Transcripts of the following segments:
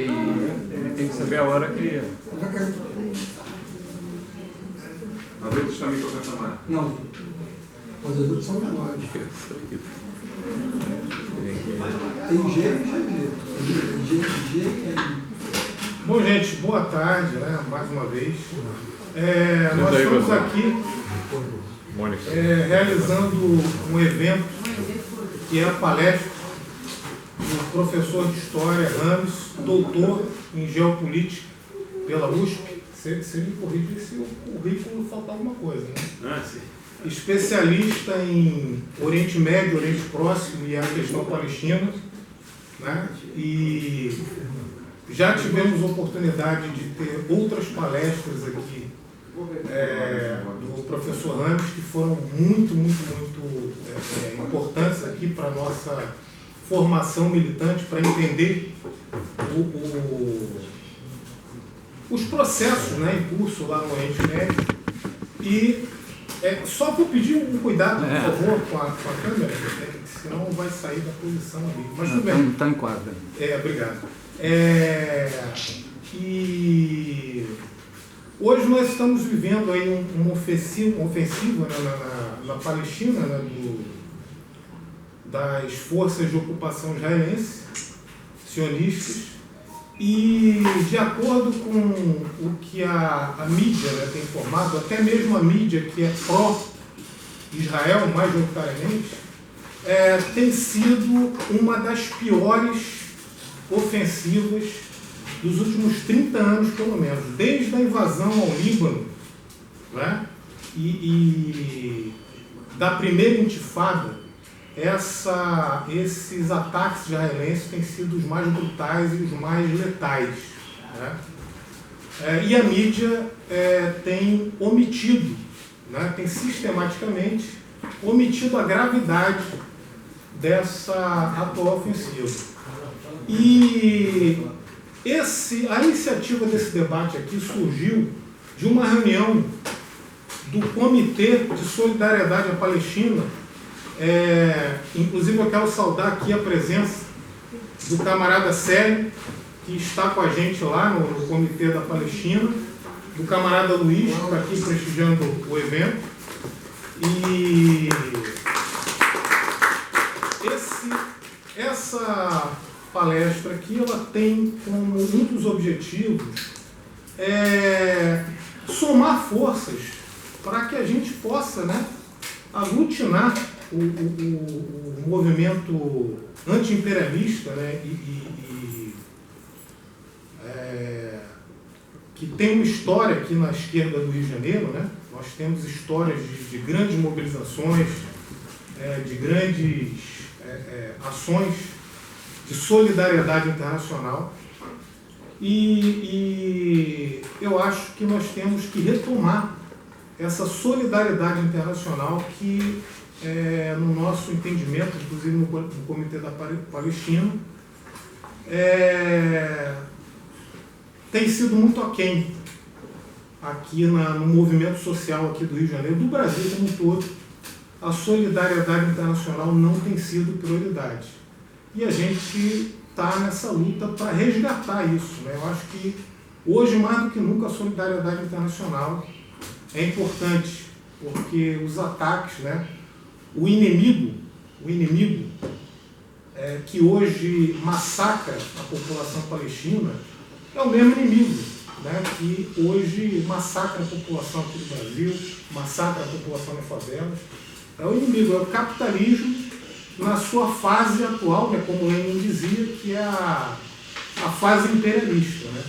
Ele tem que saber a hora que... Às vezes também estou a chamar. Não, mas as outras são menores. Tem G e G. Bom, gente, boa tarde, né? Mais uma vez. Nós estamos aqui realizando um evento que é a palestra do professor de História Rames, doutor em Geopolítica pela USP. Você me corrige se o currículo faltar alguma coisa, né? Sim. Especialista em Oriente Médio, Oriente Próximo e a questão palestina, né? E já tivemos oportunidade de ter outras palestras aqui do professor Rames, que foram muito importantes aqui para a nossa formação militante, para entender os processos, né, em curso lá no Oriente Médio. E só vou pedir um cuidado, por favor, com a câmera, senão vai sair da posição ali. Mas tudo bem. Está em quadra. Obrigado. E hoje nós estamos vivendo aí uma ofensiva na Palestina, né, das forças de ocupação israelense, sionistas, e de acordo com o que a mídia, né, tem informado, até mesmo a mídia que é pró-Israel, majoritariamente, tem sido uma das piores ofensivas dos últimos 30 anos, pelo menos, desde a invasão ao Líbano, né, e da primeira intifada. Esses ataques israelenses têm sido os mais brutais e os mais letais, né? E a mídia tem omitido, né, tem sistematicamente omitido a gravidade dessa atual ofensiva. E a iniciativa desse debate aqui surgiu de uma reunião do Comitê de Solidariedade à Palestina. Inclusive eu quero saudar aqui a presença do camarada Célio, que está com a gente lá no Comitê da Palestina, do camarada Luiz, que está aqui prestigiando o evento. E essa palestra aqui, ela tem como um dos objetivos somar forças para que a gente possa, né, aglutinar o movimento anti-imperialista, né, que tem uma história aqui na esquerda do Rio de Janeiro, né? Nós temos histórias de grandes mobilizações, de grandes ações de solidariedade internacional, e eu acho que nós temos que retomar essa solidariedade internacional que, no nosso entendimento, inclusive no Comitê da Palestina, tem sido muito aquém aqui no movimento social aqui do Rio de Janeiro, do Brasil como um todo. A solidariedade internacional não tem sido prioridade. E a gente está nessa luta para resgatar isso, né? Eu acho que hoje, mais do que nunca, a solidariedade internacional é importante, porque os ataques, né, o inimigo que hoje massacra a população palestina é o mesmo inimigo, né, que hoje massacra a população aqui do Brasil, massacra a população nas favelas. É o inimigo, é o capitalismo na sua fase atual, né, como Lenin dizia, que é a fase imperialista, né?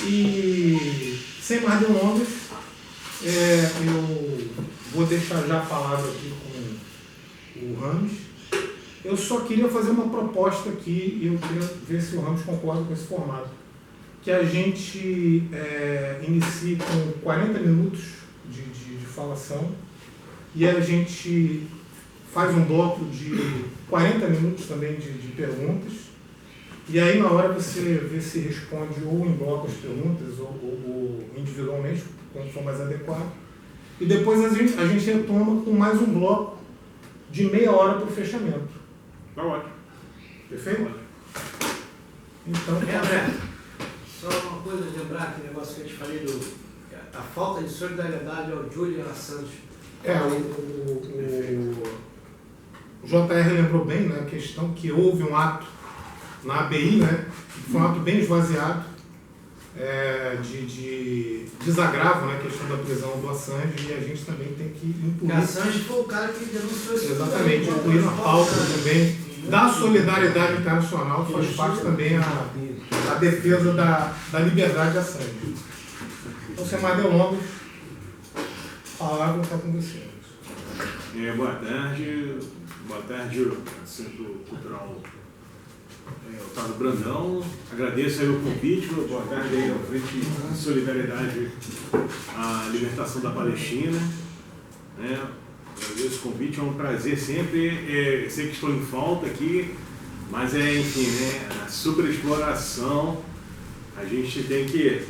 E sem mais delongas, eu vou deixar já a palavra aqui com o Rames. Eu só queria fazer uma proposta aqui, e eu queria ver se o Rames concorda com esse formato. Que a gente inicie com 40 minutos de falação, e a gente faz um bloco de 40 minutos também de perguntas, e aí na hora você vê se responde ou em bloco as perguntas, ou individualmente, como for mais adequado. E depois a gente retoma com mais um bloco de meia hora para o fechamento. Tá ótimo. Perfeito? Então, André, só uma coisa, lembrar aquele negócio que eu te falei a falta de solidariedade ao Julian Assange. o JR lembrou bem, né, a questão que houve um ato na ABI, né, que foi um ato bem esvaziado, de desagravo, né, a questão da prisão do Assange, e a gente também tem que incluir. Porque Assange foi o cara que denunciou isso. Exatamente, incluir na pauta também da solidariedade internacional, faz parte também a defesa da liberdade de Assange. Então, sem mais delongas, a palavra está com vocês. Boa tarde, Centro Cultural Otávio Brandão. Agradeço aí o convite, boa tarde aí ao Frente de Solidariedade à Libertação da Palestina. Agradeço o convite, é um prazer sempre. Sei que estou em falta aqui, mas enfim, né, a superexploração, a gente tem que,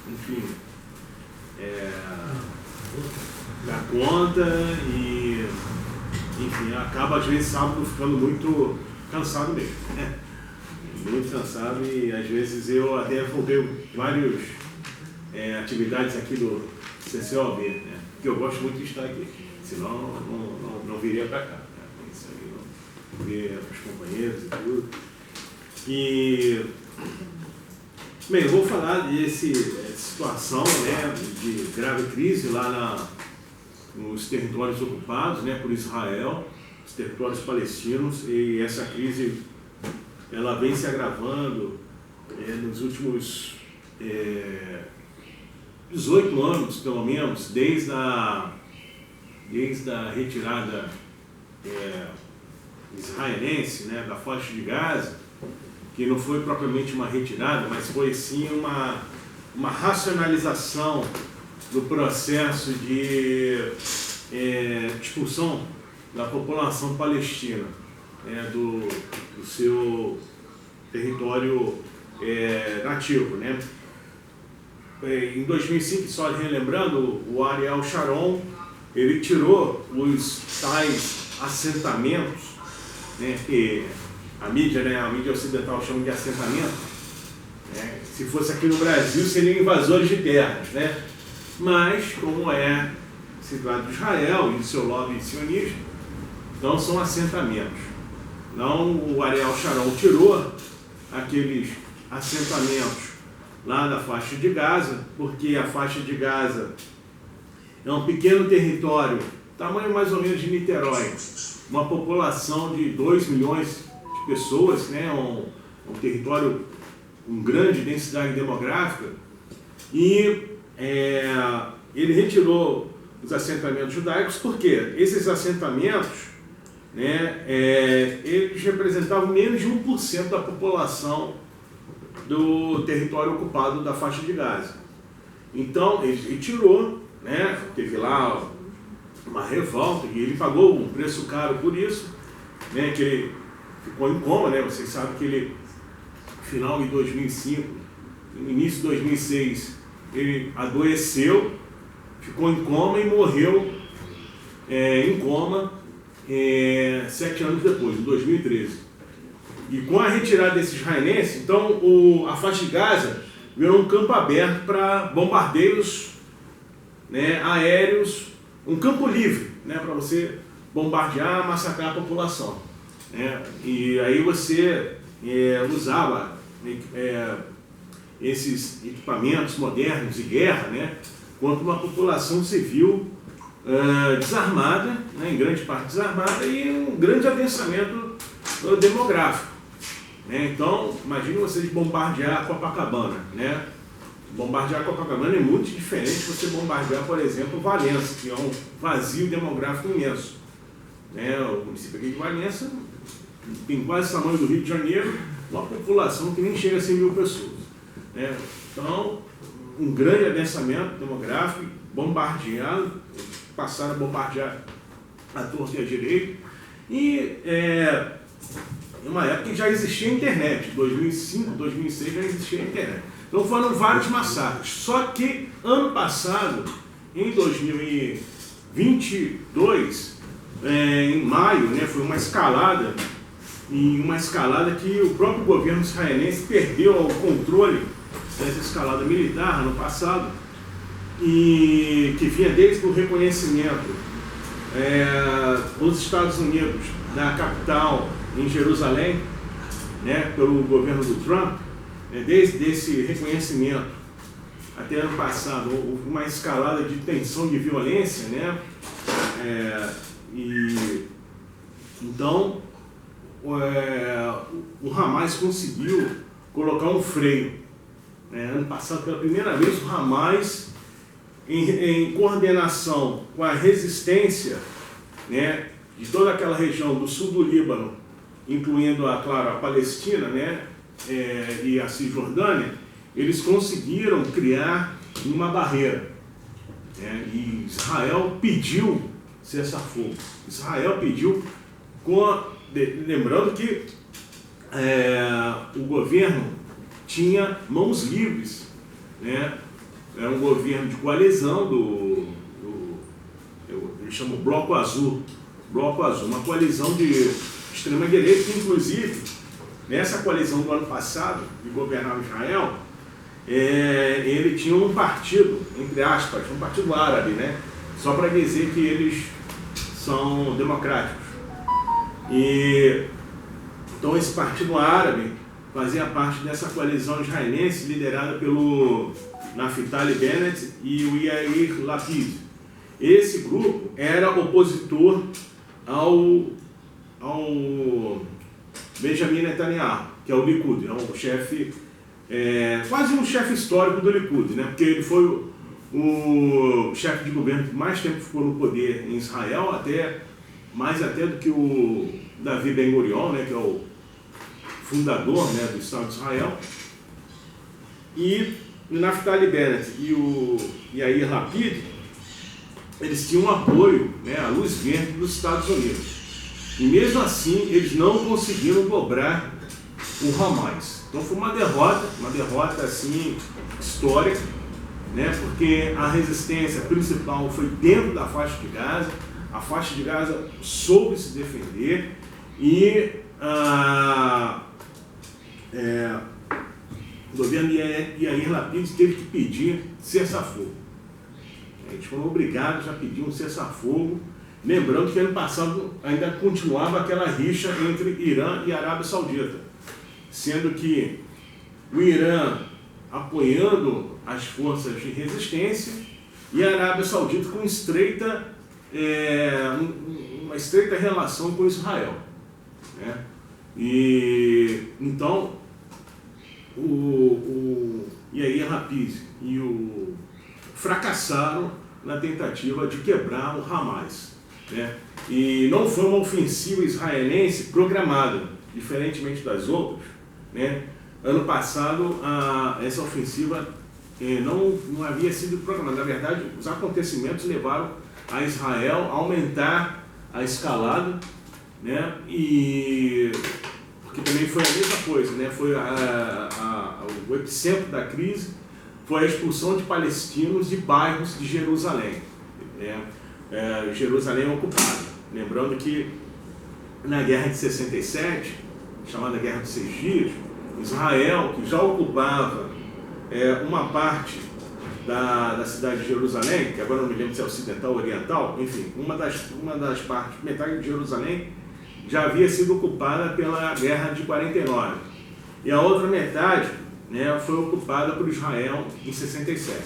enfim, dar conta e, enfim, acaba às vezes sábado ficando muito cansado mesmo, né? Muito cansado, e às vezes eu até voltei várias atividades aqui do CCOB, né? Que eu gosto muito de estar aqui, senão não viria para cá, né? Isso aí, não ver os companheiros e tudo. E, bem, eu vou falar dessa situação, né, de grave crise lá nos territórios ocupados, né, por Israel, os territórios palestinos, e essa crise ela vem se agravando nos últimos 18 anos, pelo menos, desde a retirada israelense, né, da faixa de Gaza, que não foi propriamente uma retirada, mas foi sim uma racionalização do processo de expulsão da população palestina, do seu território nativo, né? Em 2005, só relembrando, o Ariel Sharon, ele tirou os tais assentamentos, né, que a mídia ocidental chama de assentamento, né? Se fosse aqui no Brasil, seriam invasores de terras, né? Mas, como é situado de Israel e do seu lobby sionista, então são assentamentos. Então, o Ariel Sharon tirou aqueles assentamentos lá da faixa de Gaza, porque a faixa de Gaza é um pequeno território, tamanho mais ou menos de Niterói, uma população de 2 milhões de pessoas, né? Um território com grande densidade demográfica, e ele retirou os assentamentos judaicos, porque esses assentamentos, né, eles representavam menos de 1% da população do território ocupado da faixa de Gaza. Então, ele tirou, né, teve lá uma revolta, e ele pagou um preço caro por isso, né, que ele ficou em coma, né, vocês sabem que ele, no final de 2005, no início de 2006, ele adoeceu, ficou em coma e morreu em coma 7 anos depois, em 2013. E com a retirada desses israelenses, então a faixa de Gaza virou um campo aberto para bombardeios, né, aéreos, um campo livre, né, para você bombardear, massacrar a população, né? E aí você usava esses equipamentos modernos de guerra, né, contra uma população civil desarmada, né, em grande parte desarmada, e um grande adensamento demográfico, né? Então, imagine vocês bombardear Copacabana, né? Bombardear Copacabana é muito diferente de você bombardear, por exemplo, Valença, que é um vazio demográfico imenso, né? O município aqui de Valença tem quase o tamanho do Rio de Janeiro, uma população que nem chega a 100 mil pessoas, né? Então, um grande adensamento demográfico, passaram a bombardear a torta e a direita, e em uma época que já existia a internet, 2005, 2006 já existia a internet. Então foram vários massacres. Só que ano passado, em 2022, em maio, né, foi uma escalada em uma escalada que o próprio governo israelense perdeu o controle dessa escalada militar no passado, e que vinha desde o reconhecimento dos Estados Unidos da capital em Jerusalém, né, pelo governo do Trump, desde esse reconhecimento até ano passado, houve uma escalada de tensão, de violência, né? E então o Hamas conseguiu colocar um freio. Ano passado, pela primeira vez, o Hamas, em coordenação com a resistência, né, de toda aquela região do sul do Líbano, incluindo, claro, a Palestina, né, e a Cisjordânia, eles conseguiram criar uma barreira. E Israel pediu cessar-fogo. Israel pediu, lembrando que o governo tinha mãos livres, né? Era um governo de coalizão eles chamam Bloco Azul, uma coalizão de extrema-direita, que inclusive, nessa coalizão do ano passado, que governava Israel, ele tinha um partido, entre aspas, um partido árabe, né? Só para dizer que eles são democráticos. Então esse partido árabe fazia parte dessa coalizão israelense liderada pelo Naftali Bennett e o Yair Lapid. Esse grupo era opositor ao Benjamin Netanyahu, que é o Likud, é um chefe, quase um chefe histórico do Likud, né? Porque ele foi o chefe de governo que mais tempo ficou no poder em Israel, mais do que o Davi Ben-Gurion, né, que é o fundador, né, do Estado de Israel. E o Naftali Bennett e o Yair Lapid, eles tinham um apoio, né, a luz verde dos Estados Unidos. E mesmo assim, eles não conseguiram dobrar o Hamas. Então foi uma derrota assim, histórica, né, porque a resistência principal foi dentro da faixa de Gaza. A faixa de Gaza soube se defender e o governo Yair Lapid teve que pedir cessar-fogo. Eles foram obrigados a pedir um cessar-fogo, lembrando que ano passado ainda continuava aquela rixa entre Irã e Arábia Saudita, sendo que o Irã apoiando as forças de resistência e a Arábia Saudita com uma estreita relação com Israel, né? E então o Yair Lapid e fracassaram na tentativa de quebrar o Hamas, né? E não foi uma ofensiva israelense programada, diferentemente das outras, né? Ano passado essa ofensiva não havia sido programada. Na verdade, os acontecimentos levaram a Israel a aumentar a escalada, né? E porque também foi a mesma coisa, né? Foi o epicentro da crise foi a expulsão de palestinos de bairros de Jerusalém. Jerusalém é ocupada. Lembrando que na Guerra de 67, chamada Guerra dos 6 Dias, Israel, que já ocupava uma parte da cidade de Jerusalém, que agora não me lembro se é ocidental ou oriental, enfim, uma das partes, metade de Jerusalém, já havia sido ocupada pela Guerra de 49. E a outra metade, né, foi ocupada por Israel em 67.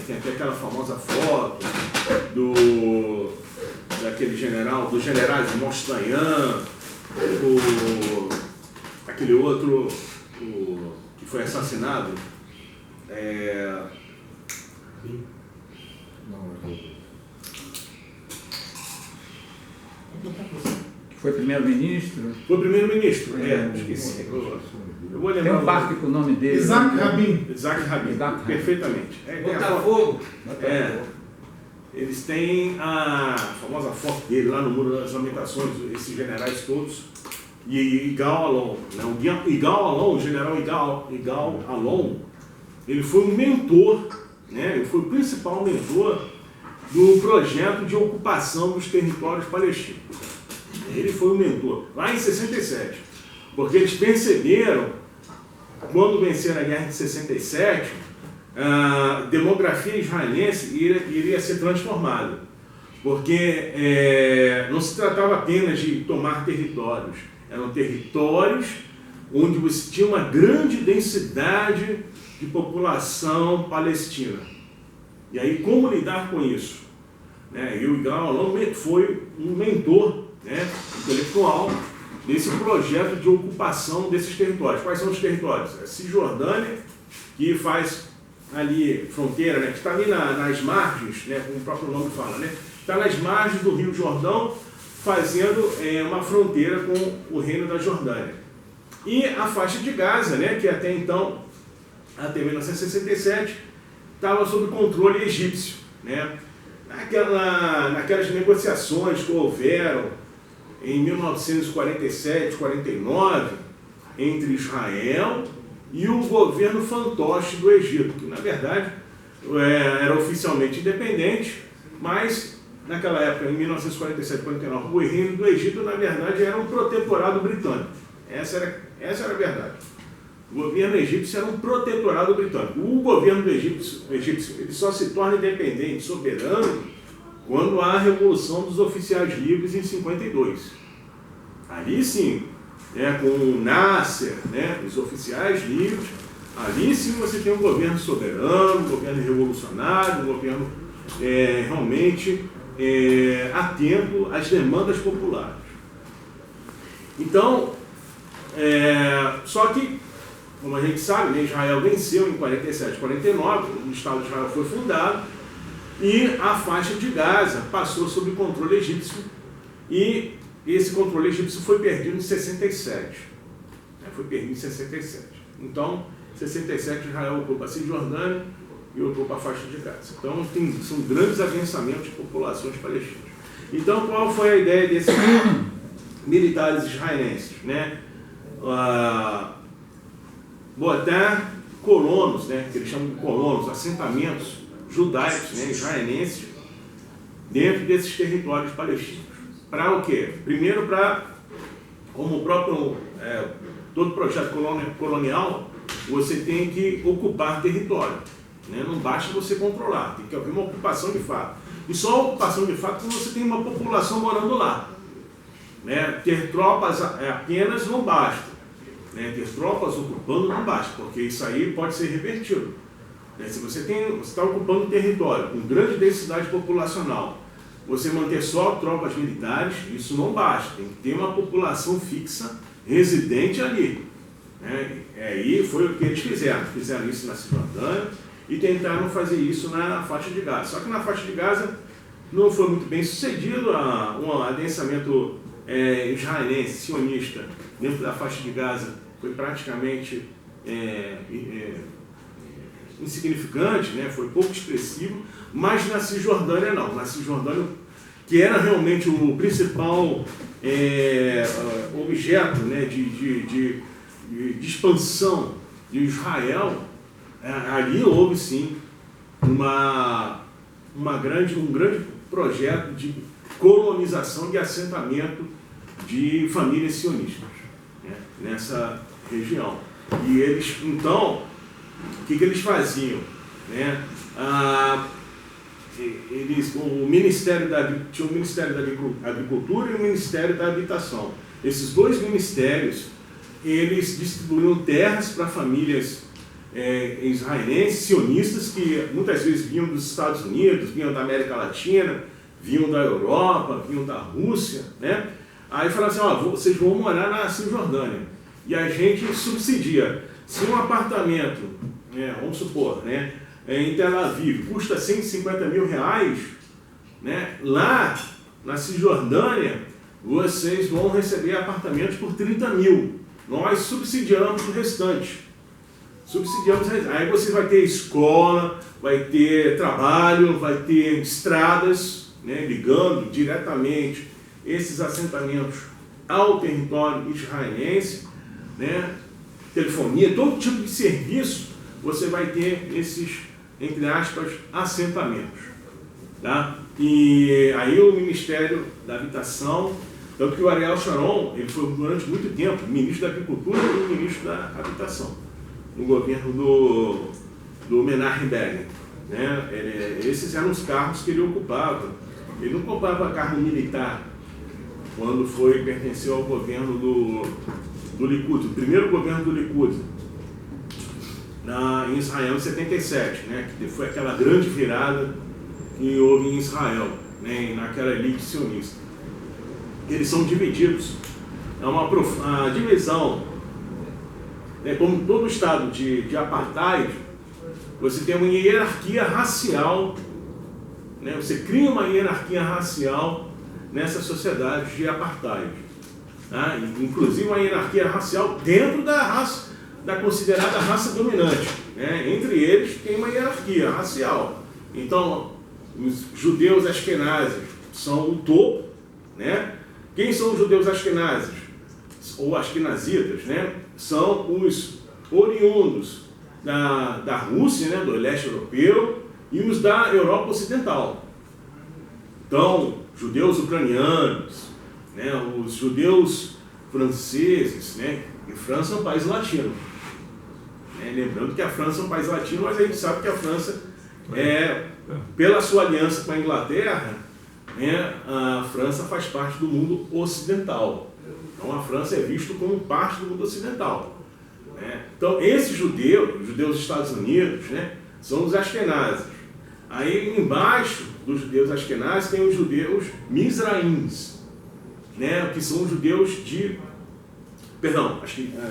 Tem até aquela famosa foto daquele general, dos generais de Moshe Dayan, aquele outro que foi assassinado. Foi primeiro-ministro? Foi primeiro-ministro, esqueci. Eu vou lembrar. Tem um parque com o nome dele. Isaac Rabin. Isaac Rabin, perfeitamente. Botafogo. Eles têm a famosa foto dele lá no Muro das Lamentações, esses generais todos. E Igal Alon, né? O general Igal Alon, ele foi um mentor, né? Ele foi o principal mentor do projeto de ocupação dos territórios palestinos. Ele foi o mentor, lá em 67. Porque eles perceberam, quando venceram a guerra de 67, a demografia israelense iria ser transformada. Porque não se tratava apenas de tomar territórios, eram territórios onde você tinha uma grande densidade de população palestina. E aí, como lidar com isso? E o Yigal Allon foi um mentor, intelectual desse projeto de ocupação desses territórios. Quais são os territórios? A Cisjordânia, que faz ali fronteira, que está ali nas margens, como o próprio nome fala, está nas margens do Rio Jordão, fazendo uma fronteira com o Reino da Jordânia. E a faixa de Gaza, que até então, até 1967, estava sob controle egípcio. Naquelas negociações que houveram em 1947, 49, entre Israel e o governo fantoche do Egito, que na verdade era oficialmente independente, mas naquela época, em 1947, 49, o reino do Egito, na verdade, era um protetorado britânico. Essa era a verdade. O governo egípcio era um protetorado britânico. O governo egípcio ele só se torna independente, soberano, quando há a Revolução dos Oficiais Livres em 52. Ali sim, com o Nasser, os oficiais livres, ali sim você tem um governo soberano, um governo revolucionário, um governo realmente atento às demandas populares. Então, só que, como a gente sabe, Israel venceu em 47, 49, o Estado de Israel foi fundado e a faixa de Gaza passou sob controle egípcio e esse controle egípcio foi perdido em 67. Foi perdido em 67. Então, em 67, Israel ocupa a Cisjordânia e ocupa a faixa de Gaza. Então, são grandes avançamentos de populações palestinas. Então, qual foi a ideia desses militares israelenses? Botar colonos, que eles chamam de colonos, assentamentos judaicos, israelenses, dentro desses territórios palestinos. Para o quê? Primeiro, como o próprio todo projeto colonial, você tem que ocupar território. Não basta você controlar, tem que haver uma ocupação de fato. E só a ocupação de fato quando você tem uma população morando lá. Ter tropas apenas não basta. Ter tropas ocupando não basta, porque isso aí pode ser revertido. Se você está ocupando um território com grande densidade populacional, você manter só tropas militares, isso não basta. Tem que ter uma população fixa, residente ali. E foi o que eles fizeram. Fizeram isso na Cisjordânia e tentaram fazer isso na faixa de Gaza. Só que na faixa de Gaza não foi muito bem sucedido. Um adensamento israelense, sionista, dentro da faixa de Gaza foi praticamente insignificante, foi pouco expressivo, mas na Cisjordânia não. Na Cisjordânia, que era realmente o principal objeto de expansão de Israel, ali houve sim um grande projeto de colonização e assentamento de famílias sionistas nessa região. E eles, então, o que eles faziam? Tinha o Ministério da Agricultura e o Ministério da Habitação. Esses dois ministérios, eles distribuíam terras para famílias israelenses, sionistas, que muitas vezes vinham dos Estados Unidos, vinham da América Latina, vinham da Europa, vinham da Rússia, Aí falaram assim, vocês vão morar na Cisjordânia. E a gente subsidia. Se um apartamento, vamos supor, em Tel Aviv, custa R$150 mil, lá na Cisjordânia, vocês vão receber apartamentos por 30 mil. Nós subsidiamos o restante. Aí você vai ter escola, vai ter trabalho, vai ter estradas, ligando diretamente esses assentamentos ao território israelense, telefonia, todo tipo de serviço, você vai ter esses, entre aspas, assentamentos. E aí o Ministério da Habitação Tanto que o Ariel Sharon, ele foi durante muito tempo ministro da Agricultura e ministro da Habitação, no governo do Menachem Begin. Né? Esses eram os cargos que ele ocupava. Ele não ocupava cargo militar quando pertenceu ao governo do Likud, o primeiro governo do Likud, em Israel em 77, né? Que foi aquela grande virada que houve em Israel, né? Naquela elite sionista. Eles são divididos. É a divisão, né? Como todo estado de apartheid, você tem uma hierarquia racial, né? Você cria uma hierarquia racial nessa sociedade de apartheid, tá? Inclusive uma hierarquia racial dentro da considerada raça dominante, né? Entre eles tem uma hierarquia racial. Então, os judeus askenazes são o topo, né? Quem são os judeus askenazes ou askenazitas, né? São os oriundos da Rússia, né? Do leste europeu, e os da Europa Ocidental. Então, judeus ucranianos, né? Os judeus franceses, né? E França é um país latino. Lembrando que a França é um país latino, mas a gente sabe que a França, pela sua aliança com a Inglaterra, né, a França faz parte do mundo ocidental. Então a França é vista como parte do mundo ocidental. Né? Então esses judeus, os judeus dos Estados Unidos, né, são os askenazes. Aí embaixo dos judeus askenazes tem os judeus mizraíns, né, que são os judeus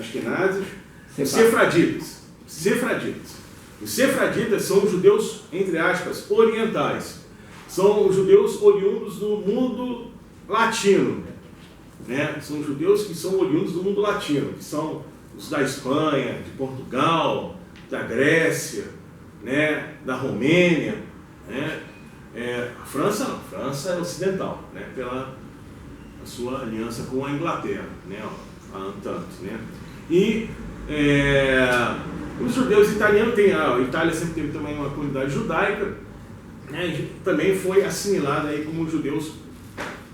askenazes, sefraditas. Os sefraditas são os judeus, entre aspas, orientais. São os judeus oriundos do mundo latino. Né? São os judeus que são oriundos do mundo latino, que são os da Espanha, de Portugal, da Grécia, né? Da Romênia. Né? A França não, a França é ocidental, né? Pela sua aliança com a Inglaterra, né? A Entente. Né? E os judeus italianos, a Itália sempre teve também uma comunidade judaica, né? Também foi assimilada aí como judeus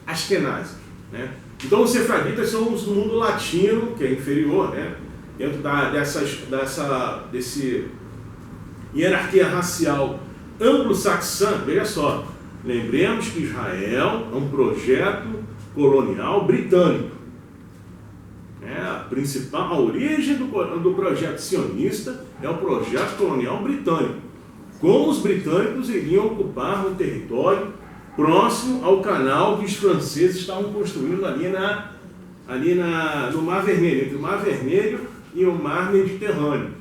askenazes. Né? Então os sefraditas são os do mundo latino, que é inferior, né? Dentro desse hierarquia racial anglo-saxã. Veja só, lembremos que Israel é um projeto colonial britânico. A origem do projeto sionista é o projeto colonial britânico. Como os britânicos iriam ocupar um território próximo ao canal que os franceses estavam construindo no Mar Vermelho, entre o Mar Vermelho e o Mar Mediterrâneo.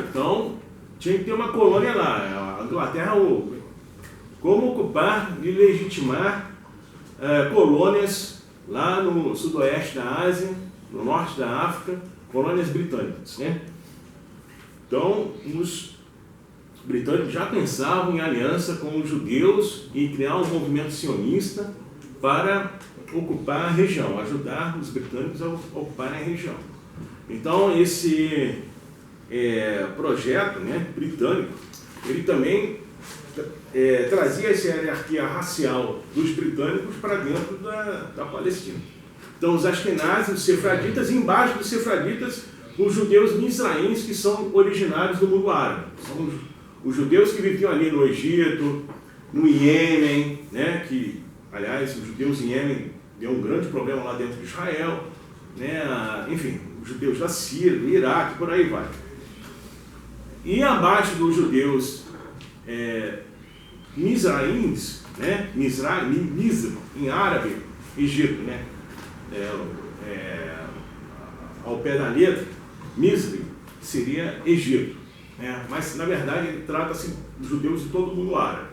Então, tinha que ter uma colônia lá. A Inglaterra, como ocupar e legitimar colônias lá no sudoeste da Ásia, no norte da África, colônias britânicas. Né? Então, os britânicos já pensavam em aliança com os judeus e criar um movimento sionista para ocupar a região, ajudar os britânicos a ocuparem a região. Então, esse projeto, né, britânico, ele também trazia essa hierarquia racial dos britânicos para dentro da Palestina. Então, os askenazes, os sefraditas, e embaixo dos sefraditas, os judeus mizraíns, que são originários do mundo árabe. São os judeus que viviam ali no Egito, no Iêmen, né, que, aliás, os judeus em Iêmen deu um grande problema lá dentro de Israel, né, enfim, os judeus da Síria, do Iraque, por aí vai. E abaixo dos judeus mizraíns, né, Misr, em árabe, Egito, né, ao pé da letra, Misri seria Egito, né, mas na verdade ele trata-se dos judeus de todo o mundo árabe.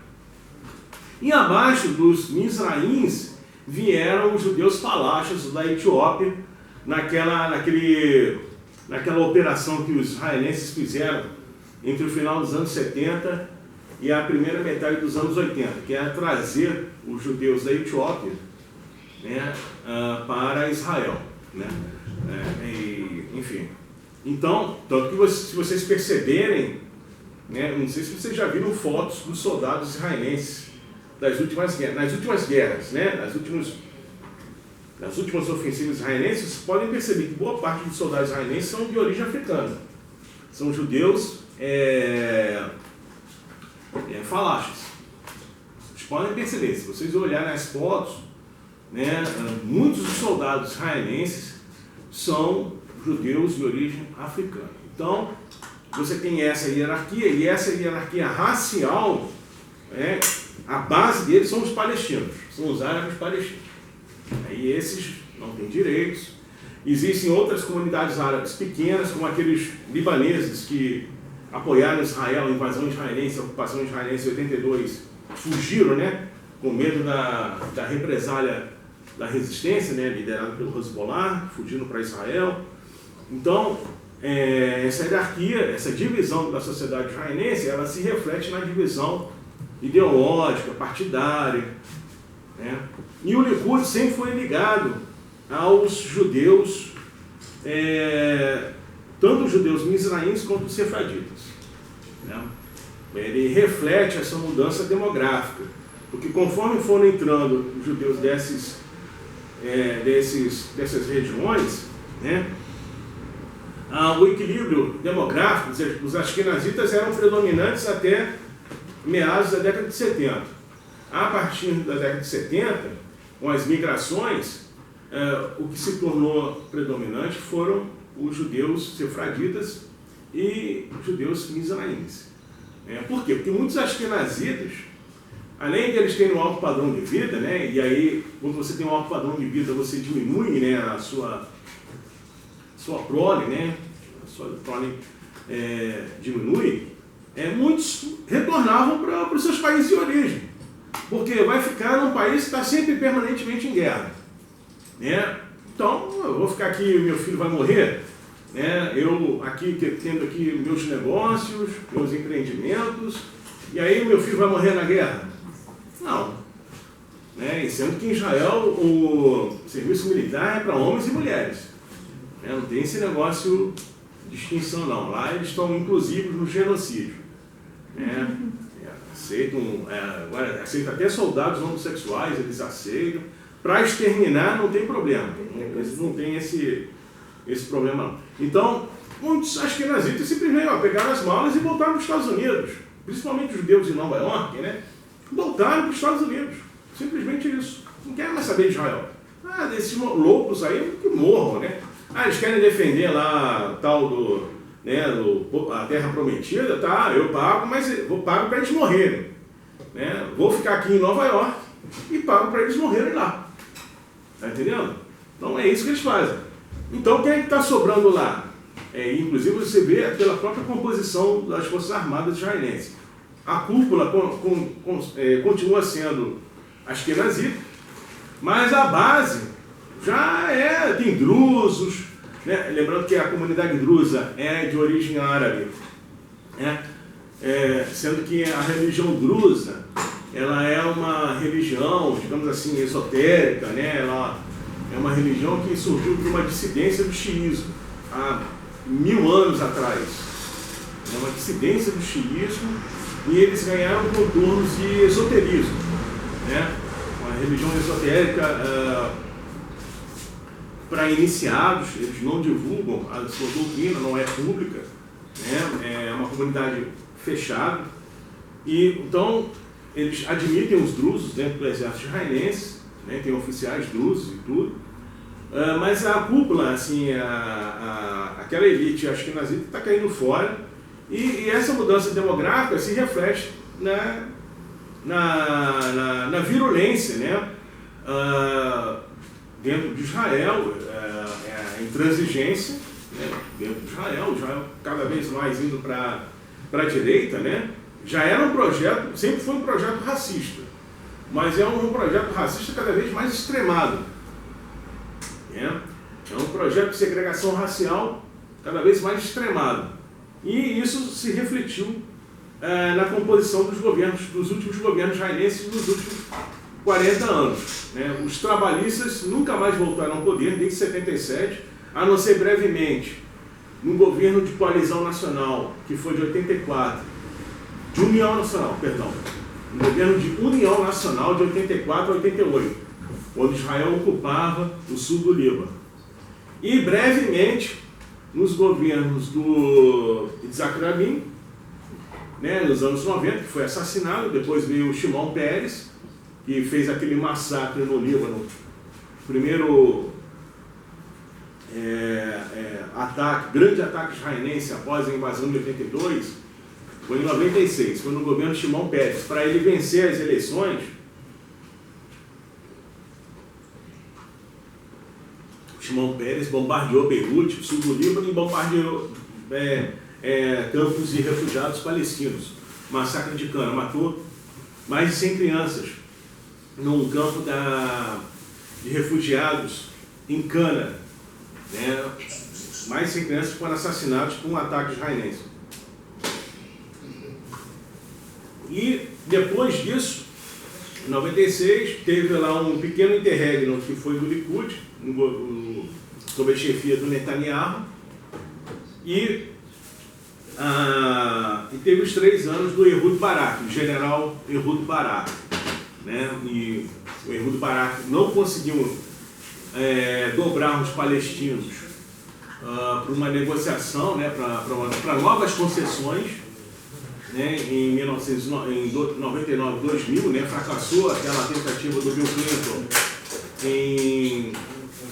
E abaixo dos mizraíns vieram os judeus falachos da Etiópia, naquela operação que os israelenses fizeram entre o final dos anos 70 e a primeira metade dos anos 80, que era trazer os judeus da Etiópia, né, para Israel. Né? Enfim. Então, tanto que se vocês perceberem, né, não sei se vocês já viram fotos dos soldados israelenses das últimas guerras, né, nas últimas nas últimas ofensivas israelenses, vocês podem perceber que boa parte dos soldados israelenses são de origem africana. São judeus falachos. Vocês podem perceber, se vocês olharem as fotos, né, muitos dos soldados israelenses são judeus de origem africana. Então, você tem essa hierarquia, e essa hierarquia racial, a base deles são os palestinos, são os árabes palestinos. E esses não têm direitos. Existem outras comunidades árabes pequenas, como aqueles libaneses que apoiaram Israel, a invasão israelense, a ocupação israelense em 82, fugiram, né, com medo da represália da resistência, né, liderada pelo Hezbollah, fugindo para Israel. Então, essa hierarquia, essa divisão da sociedade israelense, ela se reflete na divisão ideológica, partidária, né? E o Likud sempre foi ligado aos judeus, tanto os judeus mizraíns quanto os sefraditas, né? Ele reflete essa mudança demográfica, porque conforme foram entrando os judeus dessas regiões, né, o equilíbrio demográfico, os ashkenazitas eram predominantes até meados da década de 70. A partir da década de 70, com as migrações, o que se tornou predominante foram os judeus sefraditas e os judeus mizraíns. Por quê? Porque muitos ashkenazitas, além de eles terem um alto padrão de vida, né, e aí, quando você tem um alto padrão de vida, você diminui, né, a sua prole, né, a sua prole diminui, muitos retornavam para os seus países de origem, porque vai ficar num país que está sempre permanentemente em guerra, né? Então, eu vou ficar aqui, meu filho vai morrer, né? Eu aqui tendo aqui meus negócios, meus empreendimentos, e aí meu filho vai morrer na guerra? Não, né? E sendo que em Israel o serviço militar é para homens e mulheres, né? Não tem esse negócio de distinção não. Lá eles estão inclusivos no genocídio, né? Agora aceitam até soldados homossexuais, eles aceitam. Para exterminar não tem problema, eles não têm esse problema não. Então, muitos ashkenazitas simplesmente pegaram as malas e voltaram para os Estados Unidos, principalmente os judeus de Nova York, né? Voltaram para os Estados Unidos, simplesmente isso. Não querem mais saber de Israel. Desses loucos aí que morram, né? Eles querem defender lá tal a Terra Prometida, tá? Eu pago, mas eu pago para eles morrerem, né? Vou ficar aqui em Nova York e pago para eles morrerem lá. Tá entendendo? Então é isso que eles fazem. Então quem é que está sobrando lá? Inclusive você vê pela própria composição das Forças Armadas israelenses. A cúpula continua sendo ashkenazita, mas a base já tem drusos, né? Lembrando que a comunidade drusa é de origem árabe, né? Sendo que a religião drusa ela é uma religião, digamos assim, esotérica, né? Ela é uma religião que surgiu de uma dissidência do xiismo há 1000 anos atrás. É uma dissidência do xiismo e eles ganharam contornos de esoterismo, né? Uma religião esotérica para iniciados, eles não divulgam a sua doutrina, não é pública, né? É uma comunidade fechada. E então eles admitem os drusos dentro do exército israelense, né? Tem oficiais drusos e tudo, mas a cúpula, assim, aquela elite ashkenazita está caindo fora, e essa mudança demográfica se reflete na virulência, né? Dentro de Israel, a intransigência, né? Dentro de Israel cada vez mais indo para a direita, né? Já era um projeto, sempre foi um projeto racista, mas é um projeto racista cada vez mais extremado, né? É um projeto de segregação racial cada vez mais extremado, e isso se refletiu na composição dos últimos governos israelenses dos últimos 40 anos, né? Os trabalhistas nunca mais voltaram ao poder desde 77, a não ser brevemente no governo de coalizão nacional, que foi de 84, de União Nacional, perdão, no governo de União Nacional de 84 a 88, quando Israel ocupava o sul do Líbano. E brevemente, nos governos do Yitzhak Rabin, né, nos anos 90, que foi assassinado, depois veio o Shimon Peres, que fez aquele massacre no Líbano, primeiro grande ataque israelense após a invasão de 82, foi em 96, foi no governo Shimon Peres. Para ele vencer as eleições, Shimon Peres bombardeou Beirute, sul do Líbano, e bombardeou campos de refugiados palestinos. Massacre de Cana, matou mais de 100 crianças num campo de refugiados em Cana. Né? Mais de 100 crianças foram assassinadas por um ataque israelense. E depois disso, em 96, teve lá um pequeno interregno que foi do Likud, sob a chefia do Netanyahu, e teve os 3 anos do Ehud Barak, o general Ehud Barak. Né? E o Ehud Barak não conseguiu dobrar os palestinos para uma negociação, né? para novas concessões, né? Em 1999, 2000, né? Fracassou aquela tentativa do Bill Clinton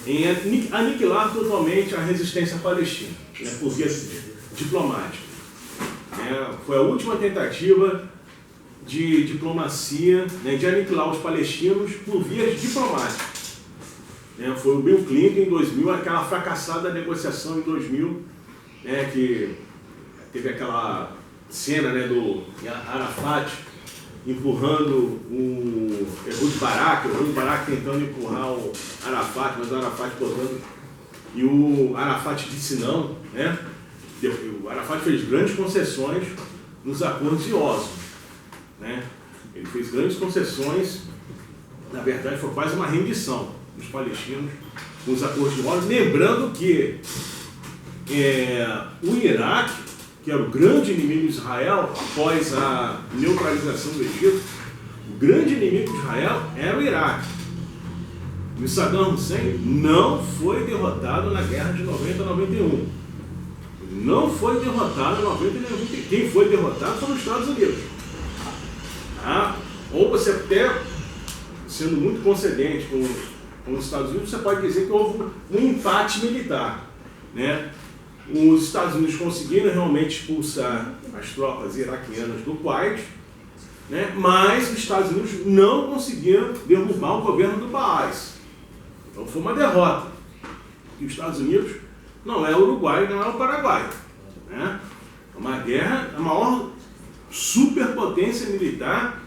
em aniquilar totalmente a resistência palestina, né? Por via diplomática. Foi a última tentativa de diplomacia, né? De aniquilar os palestinos por vias diplomáticas. Foi o Bill Clinton em 2000, aquela fracassada negociação em 2000, né? Que teve aquela cena, né, do Arafat empurrando o Ehud Barak tentando empurrar o Arafat, mas o Arafat botando, e o Arafat disse não, né? O Arafat fez grandes concessões nos acordos de Oslo, né? Ele fez grandes concessões, na verdade foi quase uma rendição dos palestinos nos acordos de Oslo, lembrando que o Iraque, que era o grande inimigo de Israel após a neutralização do Egito, o grande inimigo de Israel era o Iraque. E o Saddam Hussein não foi derrotado na guerra de 90 a 91. Não foi derrotado em 90 a 91. Quem foi derrotado foram os Estados Unidos. Ou você até, sendo muito concedente com os Estados Unidos, você pode dizer que houve um empate militar, né? Os Estados Unidos conseguiram realmente expulsar as tropas iraquianas do Kuwait, né? Mas os Estados Unidos não conseguiram derrubar o governo do Baás. Então foi uma derrota. E os Estados Unidos não é o Uruguai, não é o Paraguai, né? Uma guerra, a maior superpotência militar.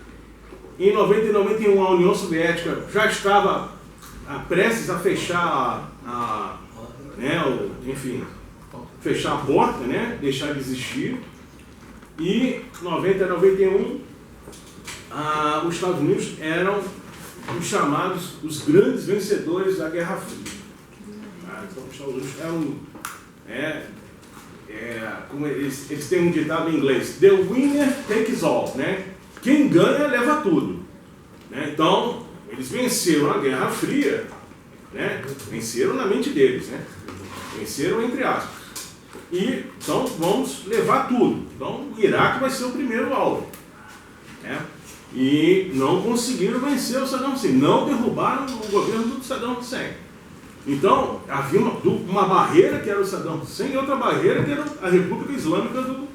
Em 90 e 91 a União Soviética já estava prestes a fechar fechar a porta, né? Deixar de existir. E 90 a 91 os Estados Unidos eram os chamados os grandes vencedores da Guerra Fria. Então os Estados Unidos eram como eles têm um ditado em inglês: the winner takes all, né? Quem ganha leva tudo, né? Então eles venceram a Guerra Fria, né? Venceram na mente deles, né? Venceram entre aspas. E então vamos levar tudo. Então o Iraque vai ser o primeiro alvo, né? E não conseguiram vencer o Saddam Hussein, não derrubaram o governo do Saddam Hussein. Então havia uma barreira que era o Saddam Hussein e outra barreira que era a República Islâmica do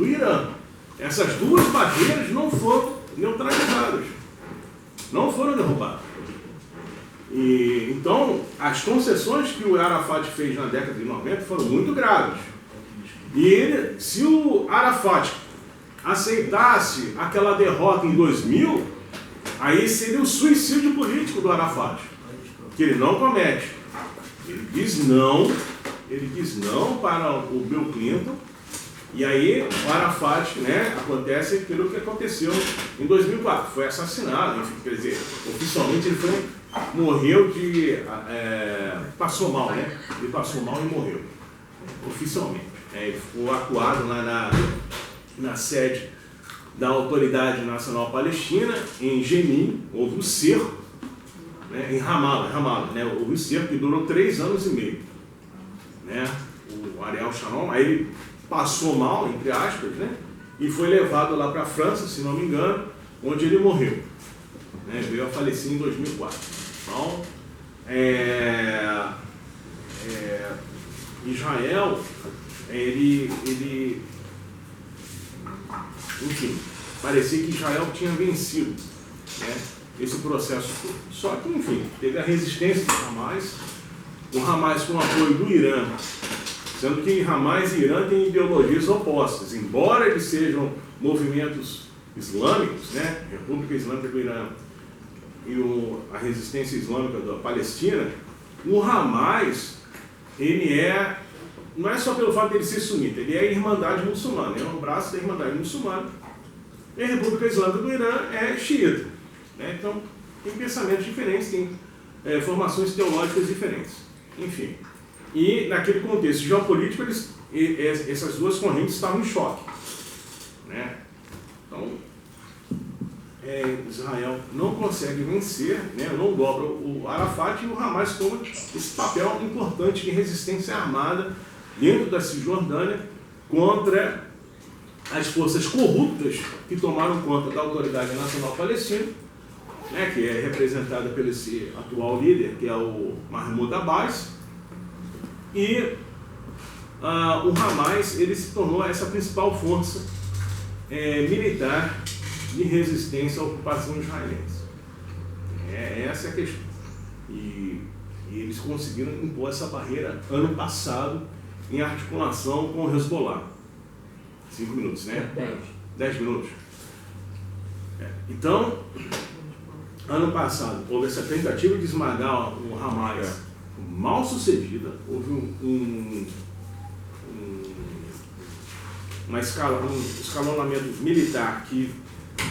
Irã. Essas duas barreiras não foram neutralizadas, não foram derrubadas. E então as concessões que o Arafat fez na década de 90 foram muito graves. E se o Arafat aceitasse aquela derrota em 2000, aí seria o suicídio político do Arafat, que ele não comete. Ele diz não para o Bill Clinton, e aí o Arafat, né, acontece aquilo que aconteceu em 2004, foi assassinado, enfim, quer dizer, oficialmente ele morreu passou mal, né? Ele passou mal e morreu, oficialmente. Ele ficou acuado lá na sede da Autoridade Nacional Palestina, em Jenin, houve um cerco, né, em Ramallah, né, o cerco que durou 3 anos e meio. Né, o Ariel Sharon, aí ele passou mal, entre aspas, né, e foi levado lá para a França, se não me engano, onde ele morreu. Né, veio a falecer em 2004. Então, Israel, enfim, parecia que Israel tinha vencido, né, esse processo todo. Só que, enfim, teve a resistência do Hamas, o Hamas com o apoio do Irã, sendo que Hamas e Irã têm ideologias opostas, embora eles sejam movimentos islâmicos, né, República Islâmica do Irã e a resistência islâmica da Palestina, o Hamas, ele não é só pelo fato de ele ser sunita, ele é a Irmandade Muçulmana, é um braço da Irmandade Muçulmana, e a República Islâmica do Irã é xiita. Né? Então, tem pensamentos diferentes, tem formações teológicas diferentes. Enfim, e naquele contexto geopolítico, essas duas correntes estavam em choque. Né? Então, Israel não consegue vencer, né? Não dobra o Arafat, e o Hamas toma esse papel importante de resistência armada dentro da Cisjordânia contra as forças corruptas que tomaram conta da Autoridade Nacional Palestina, né, que é representada pelo esse atual líder, que é o Mahmoud Abbas, e o Hamas ele se tornou essa principal força militar de resistência à ocupação israelense. Essa é a questão. E eles conseguiram impor essa barreira ano passado em articulação com o Hezbollah. 5 minutos, né? 10 minutos. Então, ano passado, houve essa tentativa de esmagar o Hamas mal sucedida, houve um escalonamento militar que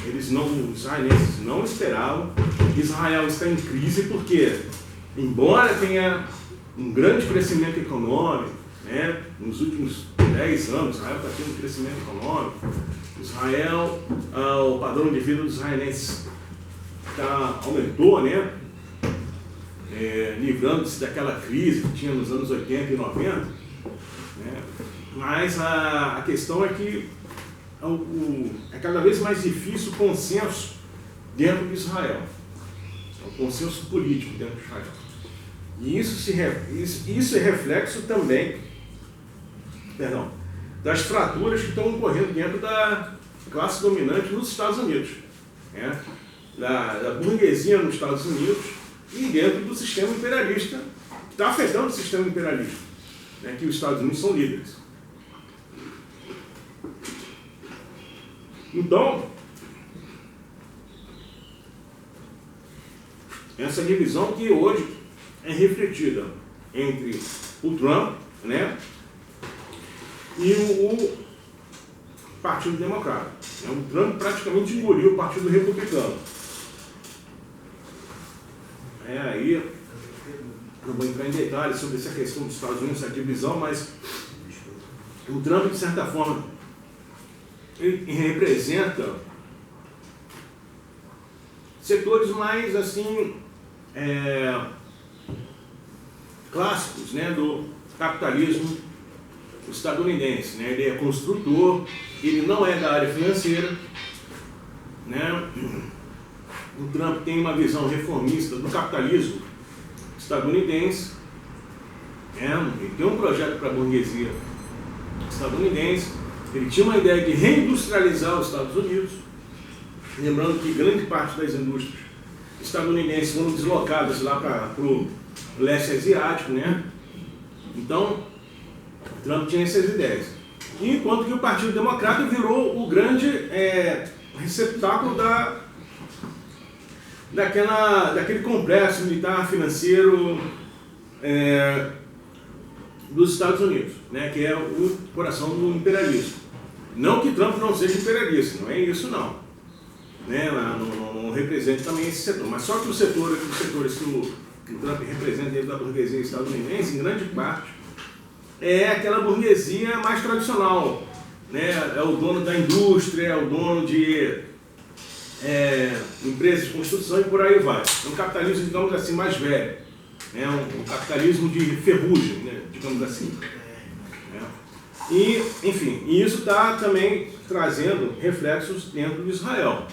os israelenses não esperavam. Israel está em crise porque, embora tenha um grande crescimento econômico, né, nos últimos 10 anos, Israel está tendo um crescimento econômico, o padrão de vida dos israelenses aumentou, né, livrando-se daquela crise que tinha nos anos 80 e 90, né, mas a questão é que é cada vez mais difícil o consenso dentro de Israel, o consenso político dentro de Israel. E isso é reflexo também, das fraturas que estão ocorrendo dentro da classe dominante nos Estados Unidos, né? da burguesia nos Estados Unidos e dentro do sistema imperialista, que está afetando o sistema imperialista, né? Que os Estados Unidos são líderes. Então, essa divisão que hoje é refletida entre o Trump, né, e o Partido Democrata. O Trump praticamente engoliu o Partido Republicano. Aí, não vou entrar em detalhes sobre essa questão dos Estados Unidos, essa divisão, mas o Trump, de certa forma, ele representa setores mais, assim, clássicos, né, do capitalismo estadunidense, né? Ele é construtor, ele não é da área financeira, né? O Trump tem uma visão reformista do capitalismo estadunidense, né? Ele tem um projeto para a burguesia estadunidense, ele tinha uma ideia de reindustrializar os Estados Unidos, lembrando que grande parte das indústrias estadunidenses foram deslocadas lá para o leste asiático, né? Então, Trump tinha essas ideias. Enquanto que o Partido Democrata virou o grande receptáculo daquele complexo militar financeiro dos Estados Unidos, né, que é o coração do imperialismo. Não que Trump não seja imperialista, não é isso não. Né, não representa também esse setor, mas só que os setores que o Trump representa dentro da burguesia estadunidense, em grande parte, é aquela burguesia mais tradicional, né? É o dono da indústria, é o dono de empresas de construção e por aí vai. É um capitalismo, digamos assim, mais velho. É um capitalismo de ferrugem, né, digamos assim. E, enfim, isso está também trazendo reflexos dentro de Israel.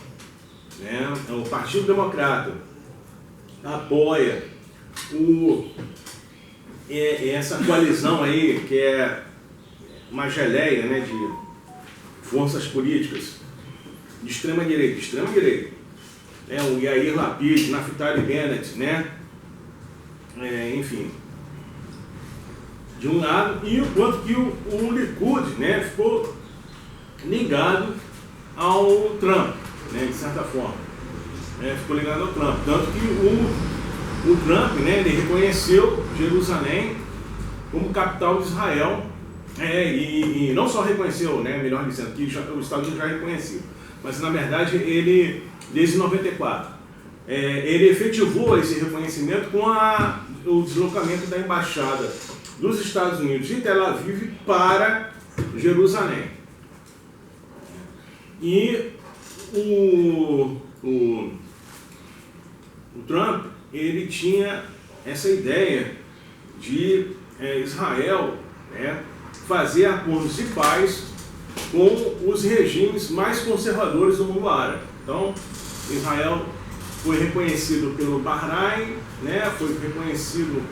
O Partido Democrata apoia essa coalizão aí, que é uma geleia, né, de forças políticas de extrema direita. O Yair Lapid, Naftali Bennett, né? Enfim, de um lado, e enquanto que o Likud, né, ficou ligado ao Trump, né, de certa forma, ficou ligado ao Trump, tanto que o Trump, né, ele reconheceu Jerusalém como capital de Israel, e não só reconheceu, né, melhor dizendo, que os Estados Unidos já reconheciam, mas na verdade ele, desde 94, ele efetivou esse reconhecimento com o deslocamento da embaixada dos Estados Unidos de Tel Aviv para Jerusalém. E o Trump, ele tinha essa ideia de Israel, né, fazer acordos de paz com os regimes mais conservadores do mundo árabe. Então, Israel foi reconhecido pelo Bahrein, né, foi reconhecido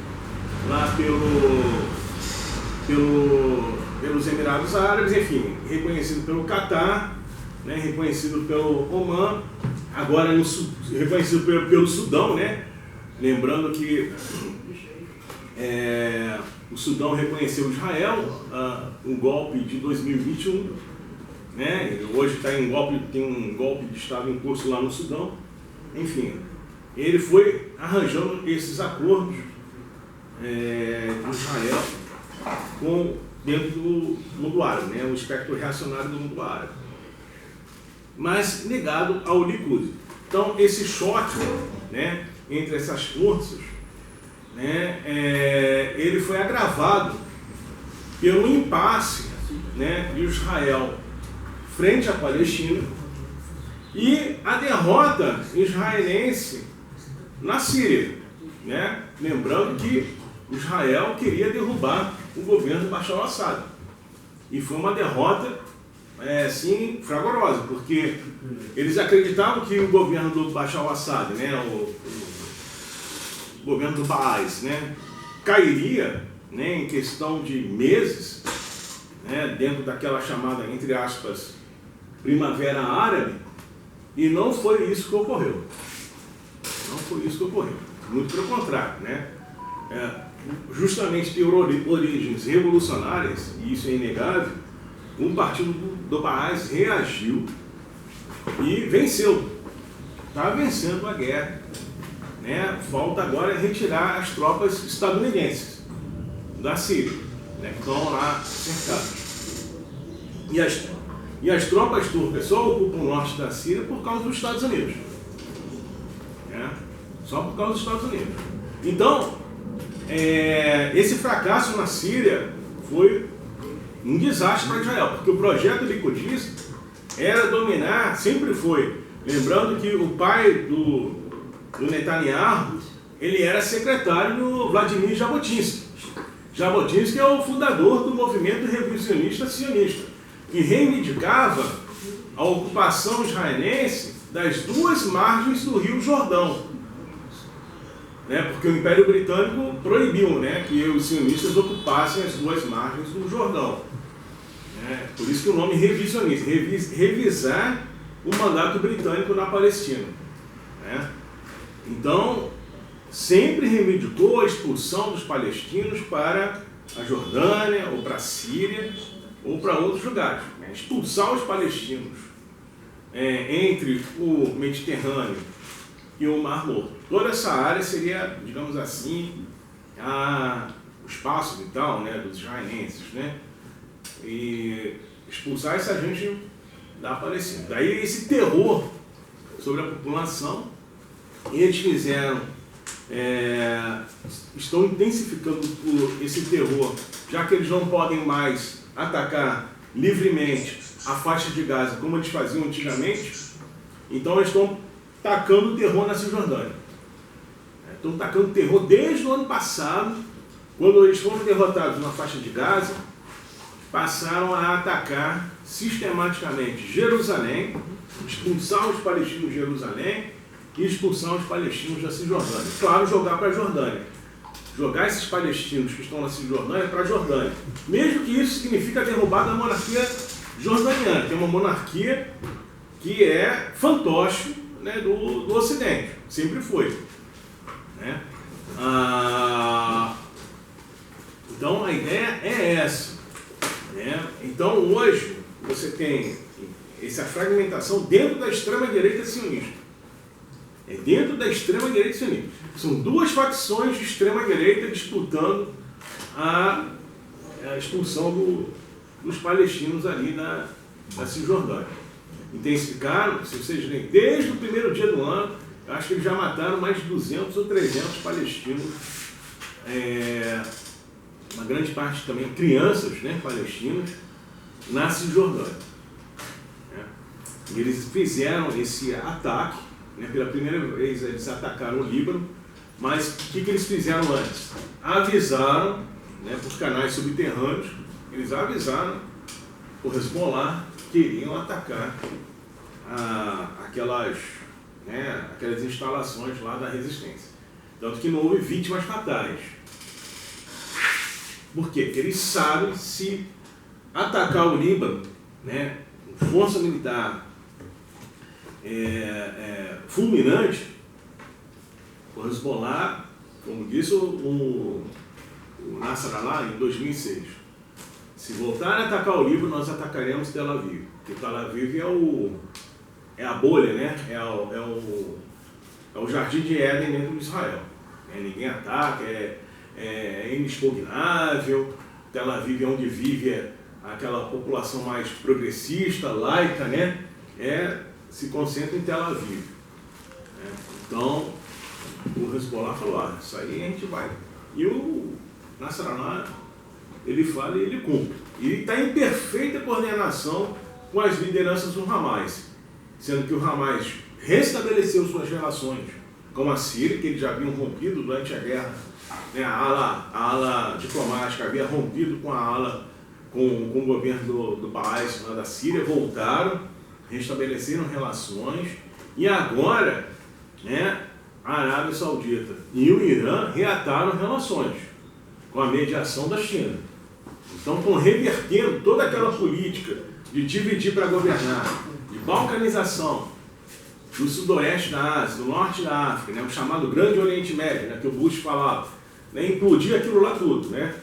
lá pelos Emirados Árabes, enfim, reconhecido pelo Catar, né, reconhecido pelo Omã, agora reconhecido pelo Sudão, né, lembrando que o Sudão reconheceu Israel, o golpe de 2021, né, hoje tem um golpe de Estado em curso lá no Sudão, enfim, ele foi arranjando esses acordos de Israel dentro do mundo árabe, né, o espectro reacionário do mundo árabe, mas ligado ao Likud. Então, esse choque, né, entre essas forças, né, ele foi agravado pelo impasse, né, de Israel frente à Palestina e a derrota israelense na Síria, né? Lembrando que Israel queria derrubar o governo de Bashar al-Assad. E foi uma derrota assim, fragorosa, porque eles acreditavam que o governo do Bashar al-Assad, né, o governo do Baas, né, cairia, né, em questão de meses, né, dentro daquela chamada, entre aspas, Primavera Árabe, e não foi isso que ocorreu. Não foi isso que ocorreu. Muito pelo contrário, né? Justamente por origens revolucionárias, e isso é inegável, um partido do Baas reagiu e venceu. Está vencendo a guerra. Né? Falta agora retirar as tropas estadunidenses da Síria, né, que estão lá cercadas. E as tropas turcas só ocupam o norte da Síria por causa dos Estados Unidos. Né? Só por causa dos Estados Unidos. Então, esse fracasso na Síria foi um desastre para Israel, porque o projeto likudista era dominar, sempre foi. Lembrando que o pai do Netanyahu, ele era secretário do Vladimir Jabotinsky. Jabotinsky é o fundador do movimento revisionista sionista, que reivindicava a ocupação israelense das duas margens do Rio Jordão. Né, porque o Império Britânico proibiu, né, que os sionistas ocupassem as duas margens do Jordão. Por isso que o nome revisionista, revisar o mandato britânico na Palestina. Né? Então, sempre reivindicou a expulsão dos palestinos para a Jordânia, ou para a Síria, ou para outros lugares. Né? Expulsar os palestinos entre o Mediterrâneo e o Mar Morto. Toda essa área seria, digamos assim, o espaço vital, né, dos israelenses, né? E expulsar essa gente da Palestina. Daí esse terror sobre a população, eles fizeram, estão intensificando esse terror, já que eles não podem mais atacar livremente a faixa de Gaza como eles faziam antigamente, Então eles estão tacando terror na Cisjordânia. Estão tacando terror desde o ano passado, quando eles foram derrotados na faixa de Gaza, passaram a atacar sistematicamente Jerusalém, expulsar os palestinos de Jerusalém e expulsar os palestinos da Cisjordânia. Claro, jogar para a Jordânia. Jogar esses palestinos que estão na Cisjordânia para a Jordânia. Mesmo que isso signifique a derrubada da monarquia jordaniana, que é uma monarquia que é fantoche, né, do Ocidente. Sempre foi. Né? Então a ideia é essa. Né? Então hoje você tem essa fragmentação dentro da extrema-direita sionista. É dentro da extrema-direita sionista. São duas facções de extrema-direita disputando a expulsão dos palestinos ali da Cisjordânia. Intensificaram, se vocês veem, desde o primeiro dia do ano, eu acho que eles já mataram mais de 200 ou 300 palestinos, uma grande parte também crianças, né, palestinas, na Cisjordânia. E eles fizeram esse ataque, né, pela primeira vez eles atacaram o Líbano, mas o que eles fizeram antes? Avisaram, né, por canais subterrâneos, eles avisaram o Hezbollah que iriam atacar aquelas instalações lá da resistência. Tanto que não houve vítimas fatais. Por quê? Porque eles sabem se atacar o Líbano, né, com força militar fulminante, o Hezbollah, como disse o Nasrallah em 2006, se voltarem a atacar o Líbano, nós atacaremos Tel Aviv. Porque Tel Aviv é a bolha, né? É o jardim de Éden dentro de Israel. Ninguém ataca, é inexpugnável. Tel Aviv é onde vive aquela população mais progressista, laica, né? Se concentra em Tel Aviv. Então, o Hezbollah falou, isso aí a gente vai. E o Nasrallah, ele fala e ele cumpre. E está em perfeita coordenação com as lideranças do Hamas, sendo que o Hamas restabeleceu suas relações com a Síria, que eles já haviam rompido durante a guerra, né? A ala diplomática havia rompido com a ala, com o governo do Baas lá da Síria, voltaram, restabeleceram relações, e agora, né, a Arábia Saudita e o Irã reataram relações com a mediação da China. Então estão revertendo toda aquela política de dividir para governar, de balcanização do sudoeste da Ásia, do norte da África, né, o chamado Grande Oriente Médio, né, que o Bush falava, né, implodir aquilo lá tudo, né?